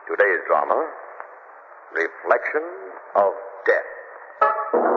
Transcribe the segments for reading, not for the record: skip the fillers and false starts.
Today's drama, Reflection of Death.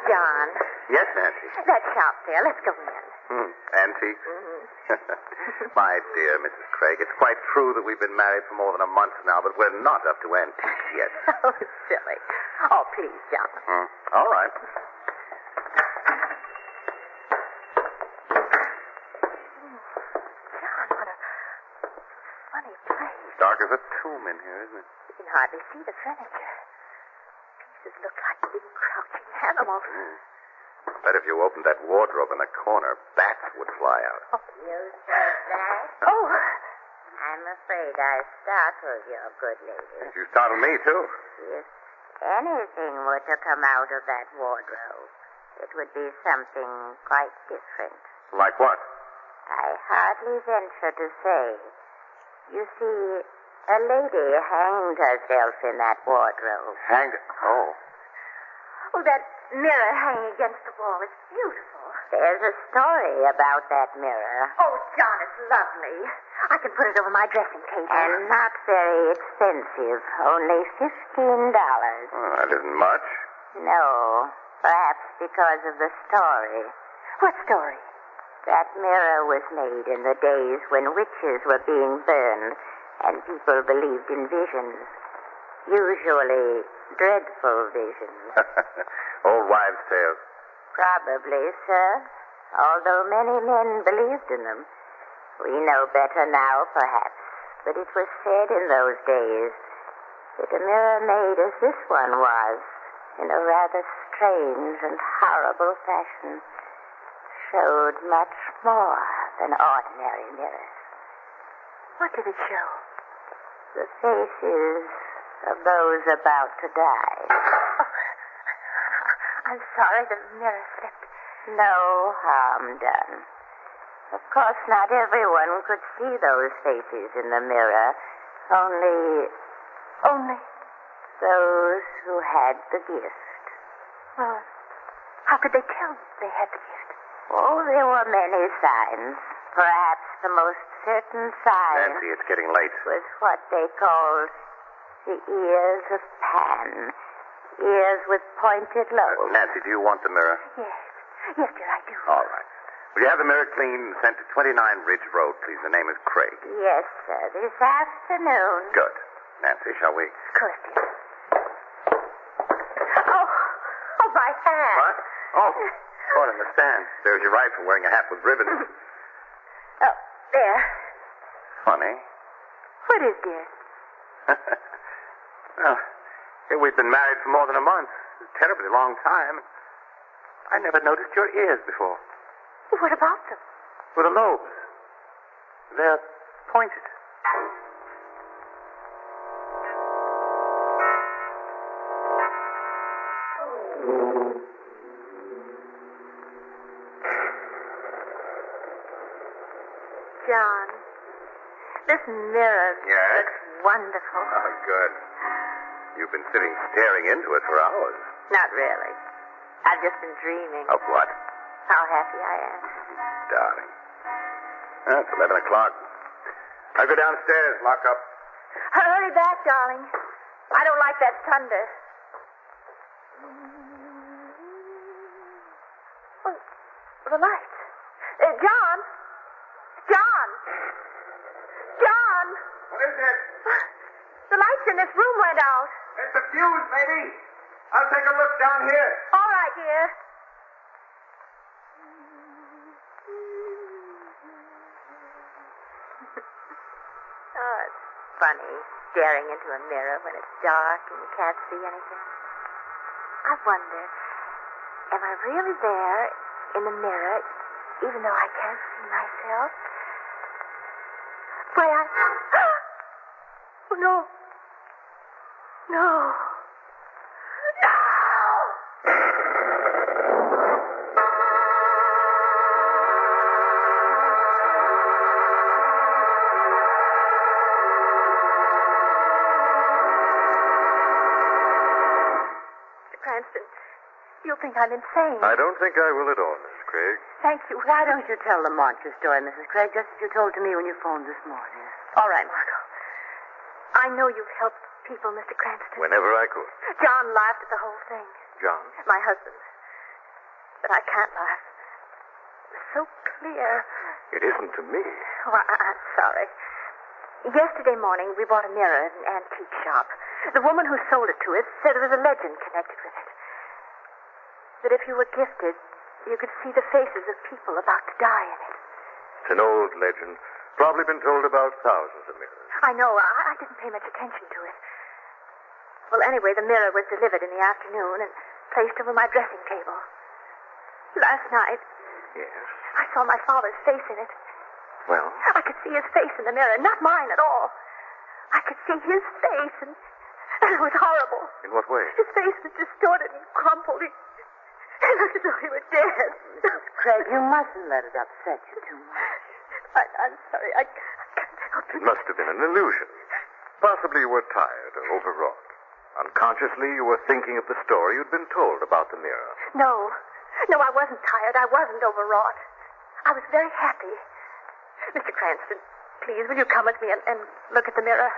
John. Yes, Nancy. That shop there. Let's go in. Antique? My dear Mrs. Craig, it's quite true that we've been married for more than a month now, but we're not up to antiques yet. Oh, silly. Oh, please, John. All right. John, what a funny place. Dark as a tomb in here, isn't it? You can hardly see the furniture. Pieces look like big crouching animals. Bet if you opened that wardrobe in the corner, bats would fly out. You said that? Oh, I'm afraid I startled your good lady. You startled me, too. If anything were to come out of that wardrobe, it would be something quite different. Like what? I hardly venture to say. You see, a lady hanged herself in that wardrobe. Hanged? Oh. oh, that mirror hanging against the wall is beautiful. There's a story about that mirror. Oh, John, it's lovely. I can put it over my dressing table. And not very expensive. Only $15. Oh, that isn't much. No, perhaps because of the story. What story? That mirror was made in the days when witches were being burned and people believed in visions. Usually dreadful visions. Old wives' tales. Probably, sir. Although many men believed in them. We know better now, perhaps. But it was said in those days that a mirror made as this one was, in a rather strange and horrible fashion, showed much more than ordinary mirrors. What did it show? The faces of those about to die. Oh, I'm sorry the mirror slipped. No harm done. Of course, not everyone could see those faces in the mirror. Only those who had the gift. Well, how could they tell they had the gift? Oh, there were many signs. Perhaps the most certain sign Nancy, it's getting late. was what they called the ears of Pan. Ears with pointed lobes. Nancy, do you want the mirror? Yes. Yes, dear, I do. All right. Will you have the mirror cleaned and sent to 29 Ridge Road, please? The name is Craig. Yes, sir. This afternoon. Good. Nancy, shall we? Of course, dear. Oh, my hand. What? Oh, caught in the stand. There's your rifle wearing a hat with ribbons. Oh, there. Funny. What is, dear? Well, here we've been married for more than a month. A terribly long time. I never noticed your ears before. What about them? With the lobes. They're pointed. John, this mirror Yes? looks wonderful. Oh, good. You've been sitting staring into it for hours. Not really. I've just been dreaming Of what? how happy I am. Darling. It's 11 o'clock. I'll go downstairs, lock up. Hurry back, darling. I don't like that thunder. Oh, the lights. John! John! John! What is it? The lights in this room went out. It's the fuse, maybe. I'll take a look down here. All right, dear. Oh, it's funny staring into a mirror when it's dark and you can't see anything. I wonder, am I really there in the mirror even though I can't see myself? Why, Oh, no. No. No! Cranston, you'll think I'm insane. I don't think I will at all, Mrs. Craig. Thank you. Why don't you tell Lamont your story, Mrs. Craig, just as you told to me when you phoned this morning? All right, Margot. I know you've helped people, Mr. Cranston. Whenever I could. John laughed at the whole thing. John? My husband. But I can't laugh. It was so clear. It isn't to me. Oh, I'm sorry. Yesterday morning, we bought a mirror at an antique shop. The woman who sold it to us said there was a legend connected with it. That if you were gifted, you could see the faces of people about to die in it. It's an old legend. Probably been told about thousands of mirrors. I know. I didn't pay much attention to it. Well, anyway, the mirror was delivered in the afternoon and placed over my dressing table. Last night, Yes. I saw my father's face in it. Well? I could see his face in the mirror, not mine at all. I could see his face, and it was horrible. In what way? His face was distorted and crumpled. He looked as though he were dead. Craig, you mustn't let it upset you too much. I'm sorry. I can't help it. It must have been an illusion. Possibly you were tired or overwrought. Unconsciously, you were thinking of the story you'd been told about the mirror. No, I wasn't tired. I wasn't overwrought. I was very happy. Mr. Cranston, please, will you come with me and look at the mirror?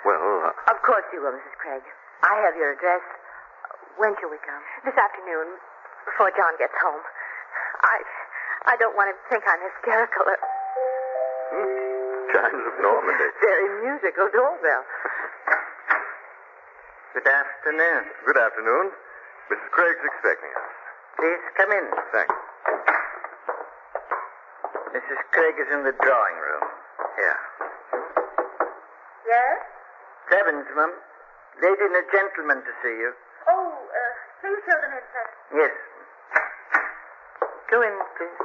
Well, Of course you will, Mrs. Craig. I have your address. When shall we come? This afternoon, before John gets home. I don't want him to think I'm hysterical. Chimes of Normandy. Very musical doorbell. Good afternoon. Good afternoon. Mrs. Craig's expecting us. Please come in. Thanks. Mrs. Craig is in the drawing room. Here. Yes? Evans, Mum. Lady and a gentleman to see you. Oh, please show them in, sir. Yes. Go in, please.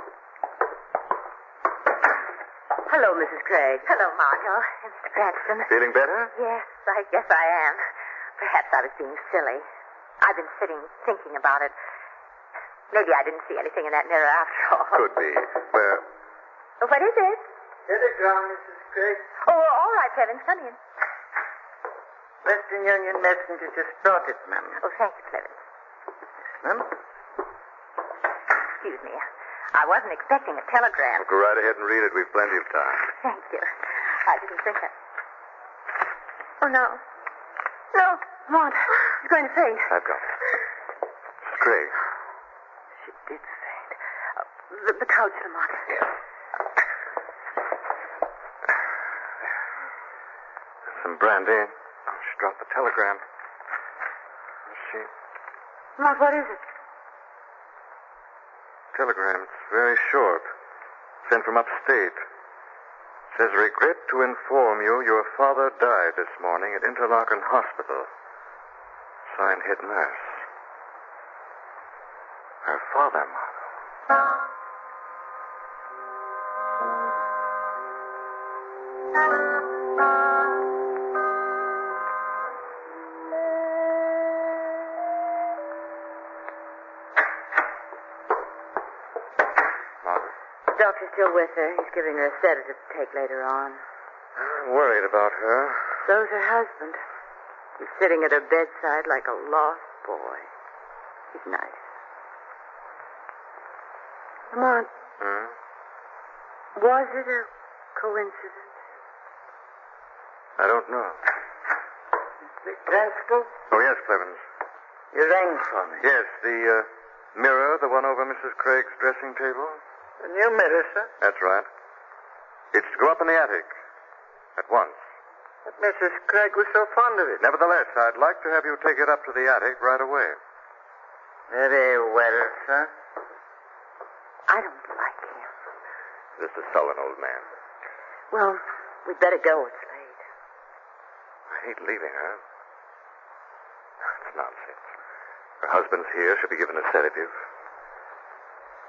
Hello, Mrs. Craig. Hello, Margot. Mr. Cranston. Feeling better? Yes, I guess I am. Perhaps I was being silly. I've been sitting thinking about it. Maybe I didn't see anything in that mirror after all. Could be. Well, What is it? Telegram, Mrs. Craig. Oh, all right, Clevins, come in. Western Union messenger just brought it, ma'am. Oh, thank you, Clevins. Ma'am? Excuse me. I wasn't expecting a telegram. go right ahead and read it. We've plenty of time. Thank you. I didn't think that. Oh, no. No, Maude. He's going to faint. I've got it. Mrs. Craig. She did faint. The couch, Lamont. Yes. Some brandy. She dropped the telegram. Let's see. Maude, what is it? Telegram. It's very short. Sent from upstate. Says, regret to inform you your father died this morning at Interlaken Hospital. Signed, head nurse. Her father, Margot. The doctor's still with her. He's giving her a sedative to take later on. I'm worried about her. So's her husband. He's sitting at her bedside like a lost boy. He's nice. Lamont, Hmm? was it a coincidence? I don't know. Mr. Cranston, Oh, yes, Clevins. you rang for me. Yes, the mirror, the one over Mrs. Craig's dressing table. A new mirror, sir? That's right. It's to go up in the attic. At once. But Mrs. Craig was so fond of it. Nevertheless, I'd like to have you take it up to the attic right away. Very well, sir. I don't like him. Just a sullen old man. Well, we'd better go. It's late. I hate leaving her. It's nonsense. Her husband's here. She'll be given a sedative.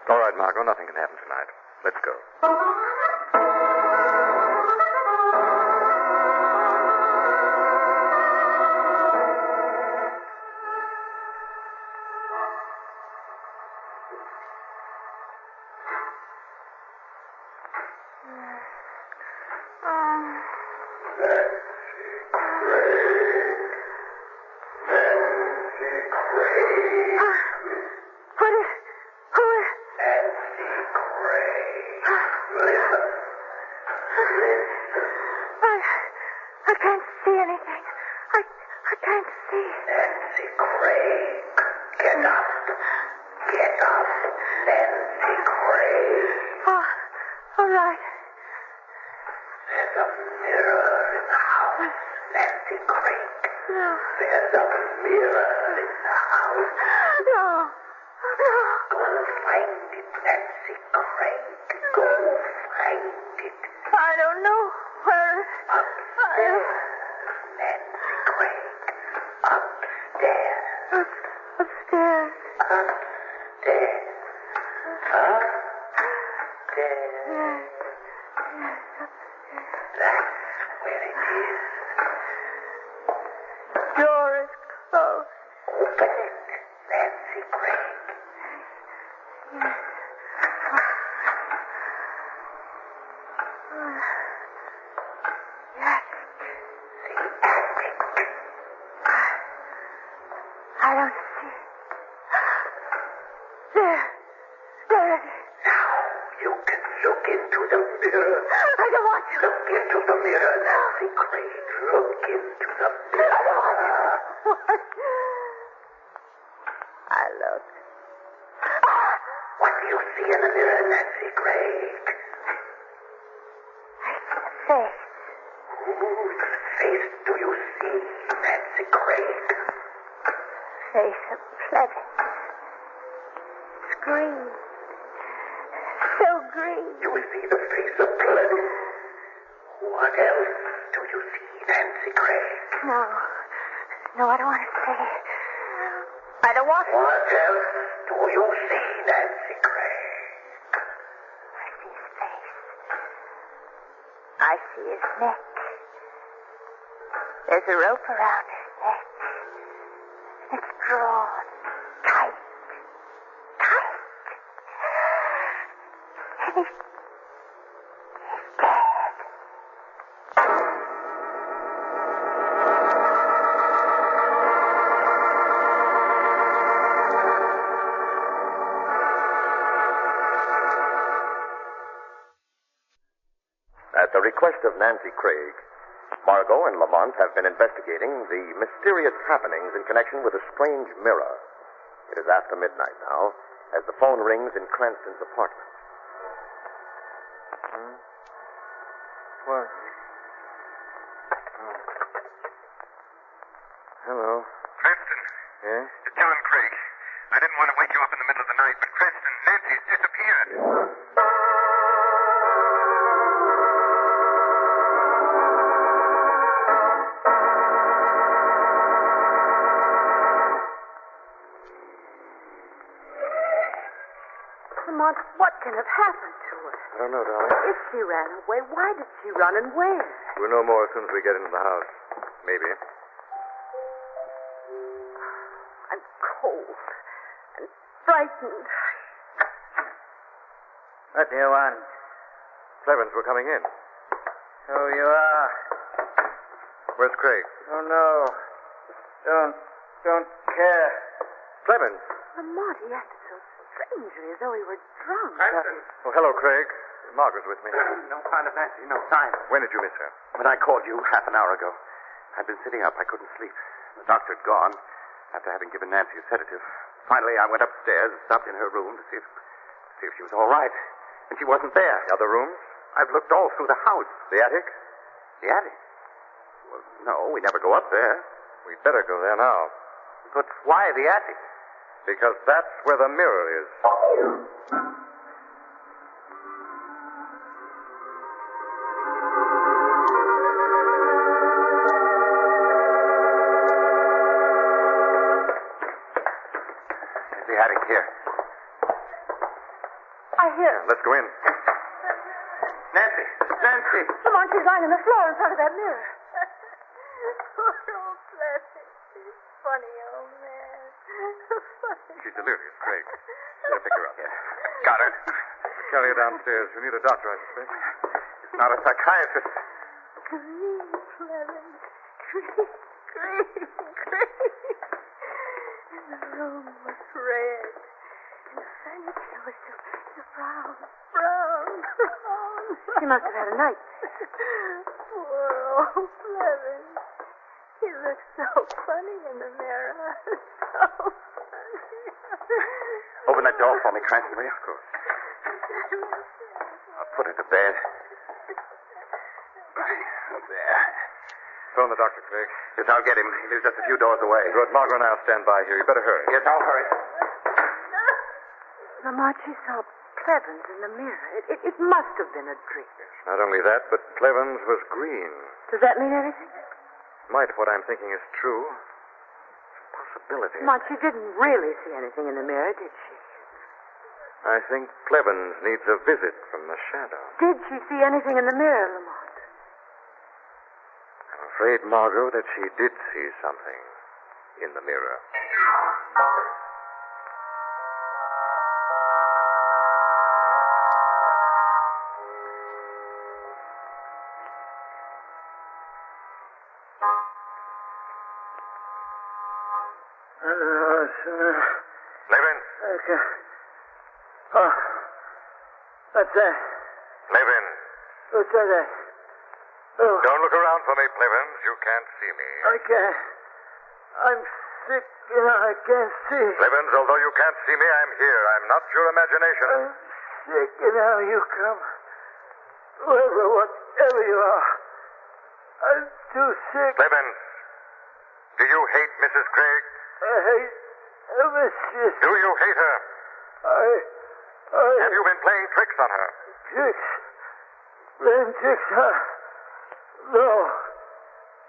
All right, Margot, nothing can happen tonight. Let's go. Craig. Get up. Get up, Nancy Craig. Oh, all right. There's a mirror in the house, Nancy Craig. No. There's a mirror in the house. No. No. Go find it, Nancy Craig. Go find it. I don't know where. Upstairs, Nancy Craig. Upstairs. Upstairs. Upstairs. Upstairs. Yes. That's where it is. Door is closed. Open it, Nancy Craig. Yes. Yes. The attic. I don't see. There. There it is. Now you can look into the mirror. I don't want to. Look into the mirror, Nancy Craig. Look into the mirror. What? I look. What do you see in the mirror, Nancy Craig? I see a face. Whose face do you see, Nancy Craig? Face of Clement. It's green. So green. You see the face of Clement. What else do you see, Nancy Craig? No. No, I don't want to say it. I don't want to. What else do you see, Nancy Craig? I see his face. I see his neck. There's a rope around his neck. It's drawn tight. Tight. And he's dead. At the request of Nancy Craig, Margot and Lamont have been investigating the mysterious happenings in connection with a strange mirror. It is after midnight now, as the phone rings in Cranston's apartment. What? Hello. Cranston. Yeah? It's John Craig. I didn't want to wake you up in the middle of the night, but Cranston, Nancy's disappeared. Lamont, what can have happened to her? I don't know, darling. If she ran away, why did she run and where? We'll know more as soon as we get into the house. Maybe. I'm cold and frightened. What do you want? Clevens, we're coming in. So you are. Where's Craig? Oh, no. Don't care. Clevens. Lamont, he acted so strangely, as though he were drunk. Cranston. Oh, hello, Craig. Margaret's with me. No sign of Nancy, no sign. When did you miss her? When I called you half an hour ago, I'd been sitting up. I couldn't sleep. The doctor had gone after having given Nancy a sedative. Finally, I went upstairs and stopped in her room to see if she was all right. And she wasn't there. The other rooms? I've looked all through the house. The attic? The attic? Well, no, we never go up there. We'd better go there now. But why the attic? Because that's where the mirror is. There's the attic here. I hear him. Let's go in. Nancy! Nancy! Lamont, she's lying on the floor in front of that mirror. Poor old Clement. He's funny, old man. Funny. She's delirious, Craig. Better pick her up. Got her. We'll carry her downstairs. We need a doctor, I suspect. It's not a psychiatrist. Green, Clement. Green. And the room was red. And the furniture was so brown. She must have had a night. Poor old Clement. He look so funny in the mirror. So funny. Open that door for me, Cranston, will you? Of course. I'll put her to bed. Right, up there. Phone the doctor, Craig. Yes, I'll get him. He lives just a few doors away. Good. Margot and I'll stand by here. You better hurry. Yes, I'll hurry. Lamont, she saw Clevens in the mirror. It must have been a dream. Not only that, but Clevens was green. Does that mean anything? Might if what I'm thinking is true. It's a possibility. Lamont, she didn't really see anything in the mirror, did she? I think Clevens needs a visit from the shadow. Did she see anything in the mirror, Lamont? I'm afraid, Margot, that she did see something in the mirror. Levin. Okay. Oh, what's that? Levin. What's that? Oh, Don't look around for me, Clevens. You can't see me. I can't. I'm sick, I can't see. Clevens, although you can't see me, I'm here. I'm not your imagination. I'm sick, now you come. Whatever you are. I'm too sick. Clevens, do you hate Mrs. Craig? I hate Mrs. Do you hate her? I... Have you been playing tricks on her? Tricks? Playing tricks, huh? No.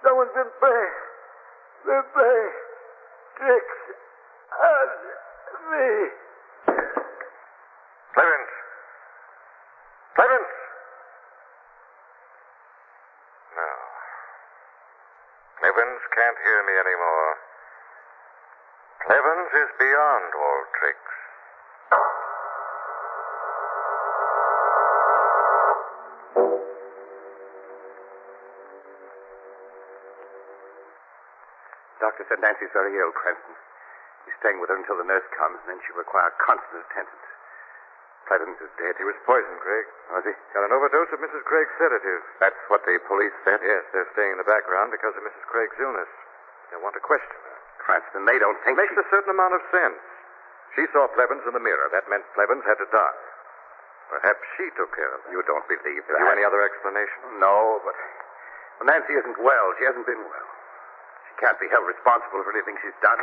Someone's been playing tricks on me. Clevens. Clevens. No. Clevens can't hear me anymore. Clevens is beyond all tricks. Doctor said Nancy's very ill, Cranston. He's staying with her until the nurse comes, and then she'll require constant attendance. Clevens is dead. He was poisoned, Craig. Was he? Got an overdose of Mrs. Craig's sedative. That's what the police said? Yes, they're staying in the background because of Mrs. Craig's illness. They want to question her. Cranston, they don't think... Makes a certain amount of sense. She saw Clevens in the mirror. That meant Clevens had to die. Perhaps she took care of it. You don't believe that. Have you any other explanation? No, but... Well, Nancy isn't well. She hasn't been well. She can't be held responsible for anything she's done.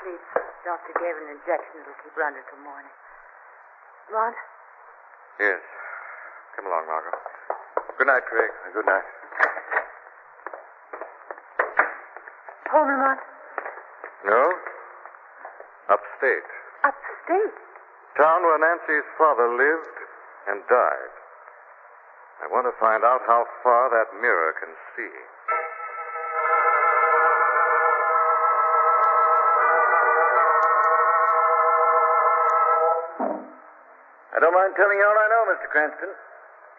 Sleep. Doctor gave an injection that'll keep her under till morning. Lamont? Yes. Come along, Margot. Good night, Craig. Good night. Home, Lamont? No? Upstate. Upstate? Town where Nancy's father lived and died. I want to find out how far that mirror can see. I don't mind telling you all I know, Mr. Cranston.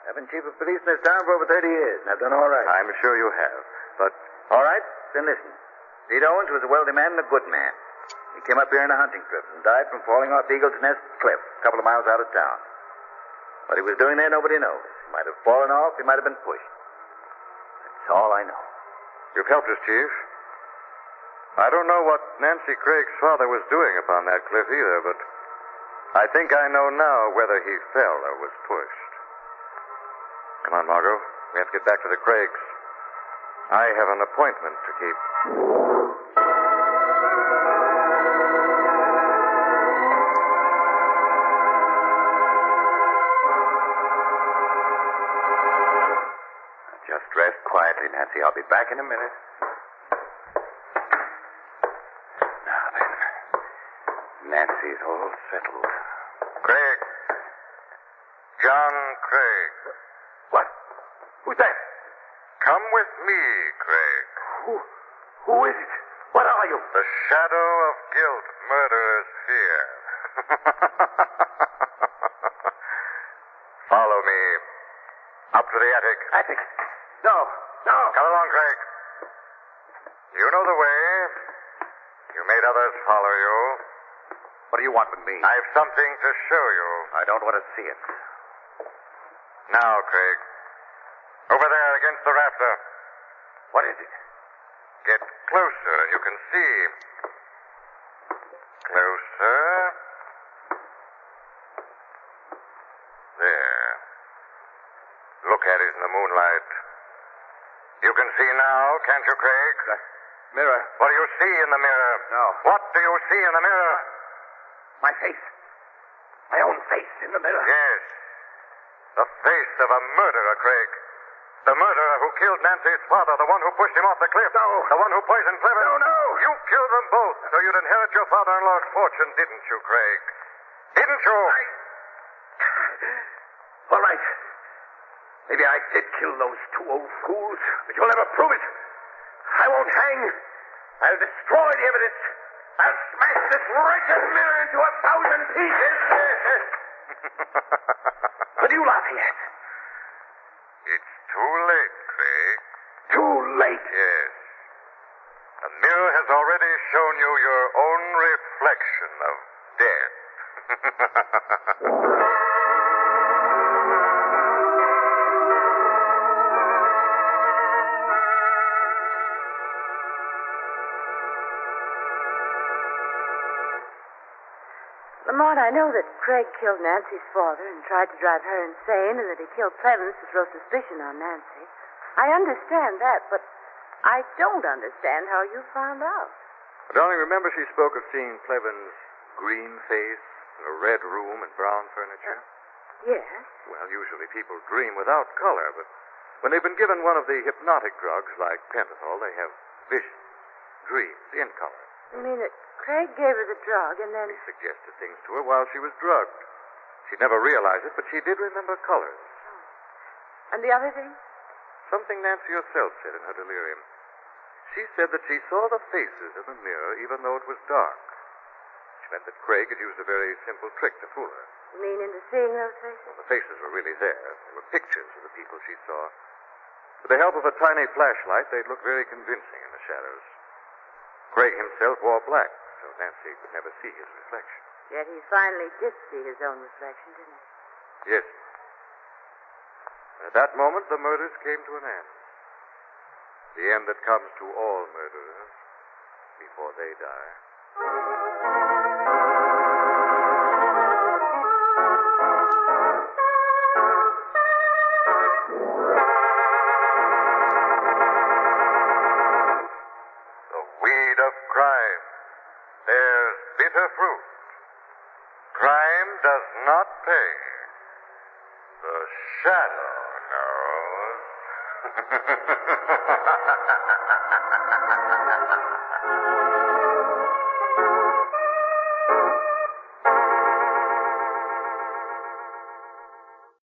I've been chief of police in this town for over 30 years, and I've done all right. I'm sure you have, but... All right? Then listen. Pete Owens was a wealthy man and a good man. He came up here in a hunting trip and died from falling off Eagle's Nest Cliff, a couple of miles out of town. What he was doing there, nobody knows. He might have fallen off, he might have been pushed. That's all I know. You've helped us, Chief. I don't know what Nancy Craig's father was doing upon that cliff either, but I think I know now whether he fell or was pushed. Come on, Margot. We have to get back to the Craigs. I have an appointment to keep. Just rest quietly, Nancy. I'll be back in a minute. Now then. Nancy's all settled. Craig. John Craig. What? Who's that? Come with me, Craig. Who is it? What are you? The shadow of guilt, murderer's fear. Follow me. Up to the attic. Attic. No. Come along, Craig. You know the way. You made others follow you. What do you want with me? I've something to show you. I don't want to see it. Now, Craig. Over there against the rafter. What is it? Get closer and you can see. Closer. There. Look at it in the moonlight. You can see now, can't you, Craig? Mirror. What do you see in the mirror? No. What do you see in the mirror? My face. My own face in the mirror. Yes. The face of a murderer, Craig. The murderer who killed Nancy's father, the one who pushed him off the cliff. No. The one who poisoned Clevin. No. You killed them both so you'd inherit your father-in-law's fortune, didn't you, Craig? Didn't you? All right. Maybe I did kill those two old fools, but you'll never prove it. I won't hang. I'll destroy the evidence. I'll smash this wretched mirror into 1,000 pieces. What are you laughing at? It's too late, Craig. Too late. Yes. The mirror has already shown you your own reflection of death. Lamont, I know that Craig killed Nancy's father and tried to drive her insane, and that he killed Clevens to throw suspicion on Nancy. I understand that, but I don't understand how you found out. Darling, remember she spoke of seeing Cleven's green face, a red room, and brown furniture? Yes. Well, usually people dream without color, but when they've been given one of the hypnotic drugs like pentothal, they have visions, dreams in color. You mean that Craig gave her the drug and then... He suggested things to her while she was drugged. She'd never realize it, but she did remember colors. Oh. And the other thing? Something Nancy herself said in her delirium. She said that she saw the faces in the mirror even though it was dark. Which meant that Craig had used a very simple trick to fool her. You mean into seeing those faces? Well, the faces were really there. They were pictures of the people she saw. With the help of a tiny flashlight, they'd look very convincing in the shadows. Craig himself wore black, so Nancy could never see his reflection. Yet he finally did see his own reflection, didn't he? Yes. And at that moment, the murders came to an end. The end that comes to all murderers before they die. Crime bears bitter fruit. Crime does not pay. The shadow knows.